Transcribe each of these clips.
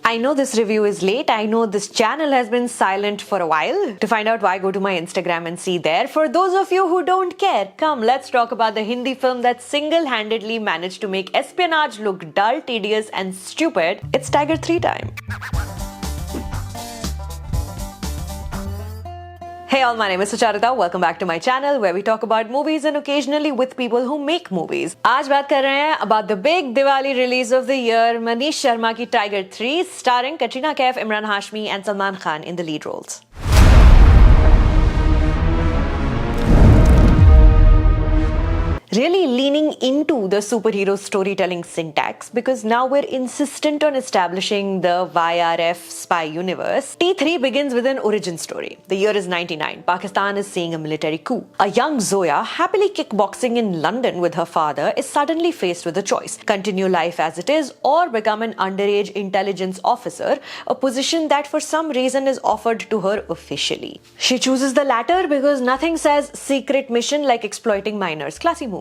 I know this review is late. I know this channel has been silent for a while. To find out why, go to my Instagram and see there. For those of you who don't care, come, let's talk about the Hindi film that single-handedly managed to make espionage look dull, tedious and stupid. It's Tiger 3 time. Hey all, my name is Sucharita. Welcome back to my channel where we talk about movies and occasionally with people who make movies. आज बात कर रहे हैं about the big Diwali release of the year, Manish Sharma की Tiger 3, starring Katrina Kaif, Imran Hashmi and Salman Khan in the lead roles. Really leaning into the superhero storytelling syntax because now we're insistent on establishing the YRF spy universe. T3 begins with an origin story. The year is 99. Pakistan is seeing a military coup. A young Zoya, happily kickboxing in London with her father, is suddenly faced with a choice: continue life as it is or become an underage intelligence officer, a position that for some reason is offered to her officially. She chooses the latter because nothing says secret mission like exploiting minors. Classy move.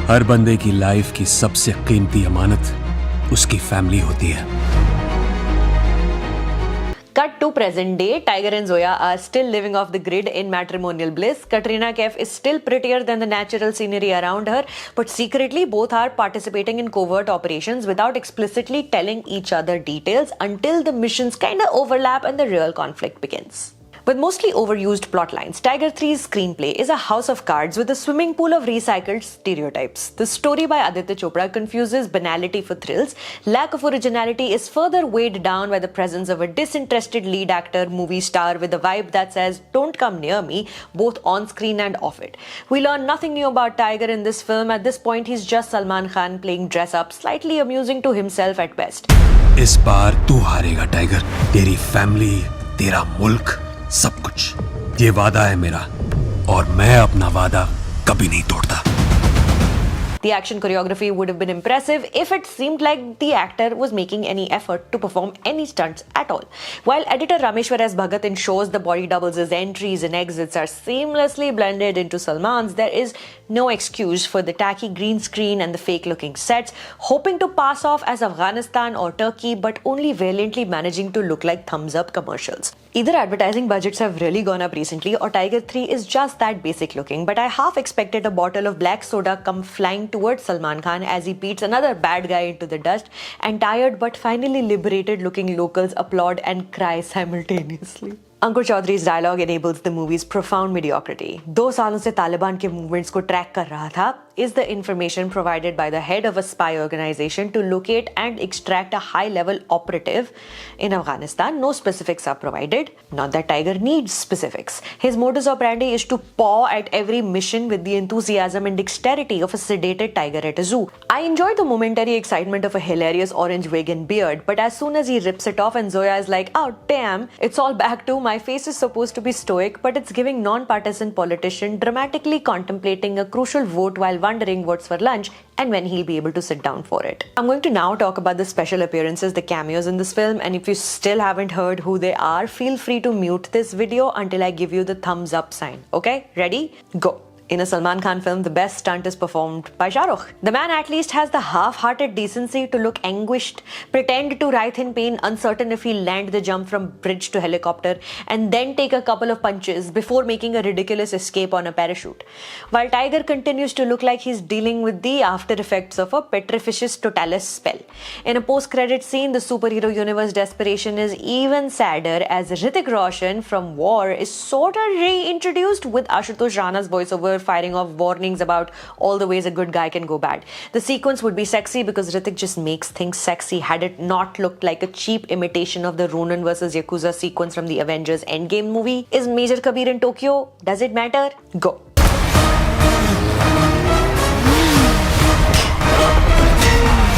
हर बंदे की life की सबसे कीमती अमानत उसकी family होती है. Cut to present day, Tiger and Zoya are still living off the grid in matrimonial bliss. Katrina Kaif is still prettier than the natural scenery around her, but secretly both are participating in covert operations without explicitly telling each other details until the missions kinda overlap and the real conflict begins. With mostly overused plot lines, Tiger 3's screenplay is a house of cards with a swimming pool of recycled stereotypes. The story by Aditya Chopra confuses banality for thrills. Lack of originality is further weighed down by the presence of a disinterested lead actor, movie star with a vibe that says, "Don't come near me," both on screen and off it. We learn nothing new about Tiger in this film. At this point, he's just Salman Khan playing dress up, slightly amusing to himself at best. इस बार तू हारेगा tiger. तेरी family, तेरा मुल्क, सब कुछ. ये वादा है मेरा और मैं अपना वादा कभी नहीं तोड़ता. The action choreography would have been impressive if it seemed like the actor was making any effort to perform any stunts at all. While editor Rameshwar S. Bhagat ensures the body doubles' entries and exits are seamlessly blended into Salman's, there is no excuse for the tacky green screen and the fake-looking sets, hoping to pass off as Afghanistan or Turkey but only valiantly managing to look like thumbs-up commercials. Either advertising budgets have really gone up recently or Tiger 3 is just that basic looking, but I half expected a bottle of black soda come flying towards Salman Khan as he beats another bad guy into the dust, and tired but finally liberated looking locals applaud and cry simultaneously. Ankur Chaudhary's dialogue enables the movie's profound mediocrity. 2 सालों से तालिबान के movements को track कर रहा था is the information provided by the head of a spy organization to locate and extract a high-level operative in Afghanistan. No specifics are provided. Not that Tiger needs specifics. His modus operandi is to paw at every mission with the enthusiasm and dexterity of a sedated tiger at a zoo. I enjoyed the momentary excitement of a hilarious orange wig and beard, but as soon as he rips it off and Zoya is like, "Oh damn, it's all back to my face is supposed to be stoic, but it's giving non-partisan politician dramatically contemplating a crucial vote while wondering what's for lunch and when he'll be able to sit down for it." I'm going to now talk about the special appearances, the cameos in this film, and if you still haven't heard who they are, feel free to mute this video until I give you the thumbs up sign. Okay? Ready? Go. In a Salman Khan film, the best stunt is performed by Shah Rukh. The man at least has the half-hearted decency to look anguished, pretend to writhe in pain, uncertain if he'll land the jump from bridge to helicopter, and then take a couple of punches before making a ridiculous escape on a parachute. While Tiger continues to look like he's dealing with the after effects of a petrificious totalis spell. In a post-credit scene, the superhero universe desperation is even sadder as Hrithik Roshan from War is sort of reintroduced with Ashutosh Rana's voiceover firing off warnings about all the ways a good guy can go bad. The sequence would be sexy because Hrithik just makes things sexy. Had it not looked like a cheap imitation of the Ronin vs. Yakuza sequence from the Avengers Endgame movie. Is Major Kabir in Tokyo? Does it matter? Go.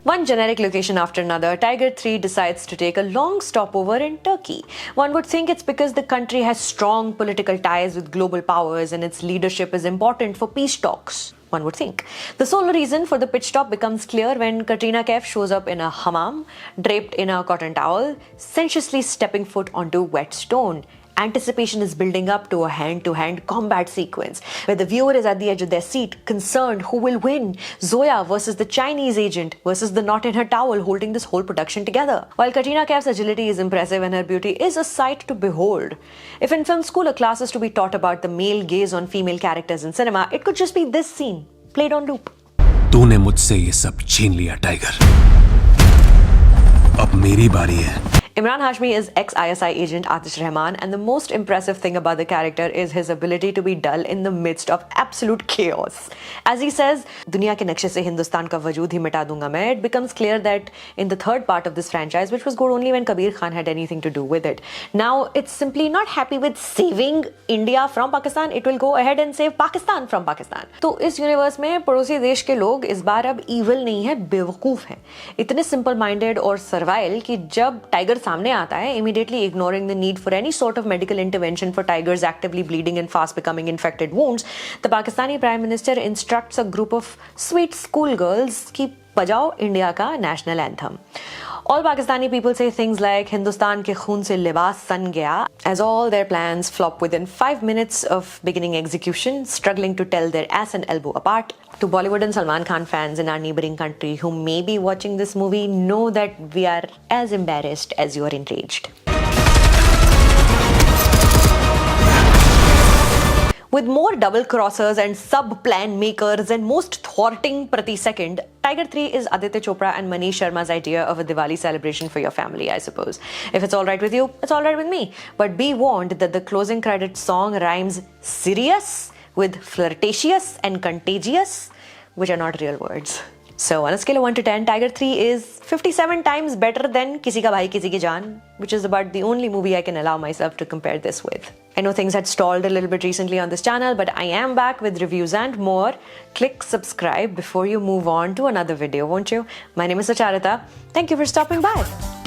One generic location after another, Tiger 3 decides to take a long stopover in Turkey. One would think it's because the country has strong political ties with global powers and its leadership is important for peace talks. One would think. The sole reason for the pit stop becomes clear when Katrina Kaif shows up in a hammam, draped in a cotton towel, sensuously stepping foot onto wet stone. Anticipation is building up to a hand-to-hand combat sequence where the viewer is at the edge of their seat, concerned who will win, Zoya versus the Chinese agent versus the knot in her towel holding this whole production together. While Katrina Kaif's agility is impressive and her beauty is a sight to behold, if in film school a class is to be taught about the male gaze on female characters in cinema, it could just be this scene, played on loop. तूने मुझसे ये सब छीन लिया tiger, अब मेरी बारी है. Imran Hashmi is ex-ISI agent Atish Rahman, and the most impressive thing about the character is his ability to be dull in the midst of absolute chaos. As he says, दुनिया के नक्शे से हिंदुस्तान का वजूद ही मिटा दूंगा मैं. It becomes clear that in the third part of this franchise, which was good only when Kabir Khan had anything to do with it, now it's simply not happy with saving India from Pakistan. It will go ahead and save Pakistan from Pakistan. तो इस universe में पड़ोसी देश के लोग इस बार अब evil नहीं है, बेवकूफ हैं. इतने simple minded और servile कि जब टाइगर सामने आता है, immediately ignoring the need for any sort of medical intervention for tigers actively bleeding and fast becoming infected wounds, the Pakistani Prime Minister instructs a group of sweet schoolgirls कि बजाओ India का national anthem. All Pakistani people say things like Hindustan के खून से लिबास सन गया, as all their plans flop within 5 minutes of beginning execution, struggling to tell their ass and elbow apart. To Bollywood and Salman Khan fans in our neighboring country who may be watching this movie, know that we are as embarrassed as you are enraged. With more double crossers and sub-plan makers and most thwarting Prati second, Tiger 3 is Aditya Chopra and Manish Sharma's idea of a Diwali celebration for your family, I suppose. If it's alright with you, it's alright with me. But be warned that the closing credits song rhymes serious with flirtatious and contagious, which are not real words. So on a scale of 1 to 10, Tiger 3 is 57 times better than Kisi Ka Bhai Kisi Ki Jaan, which is about the only movie I can allow myself to compare this with. I know things had stalled a little bit recently on this channel, but I am back with reviews and more. Click subscribe before you move on to another video, won't you? My name is Sucharita. Thank you for stopping by.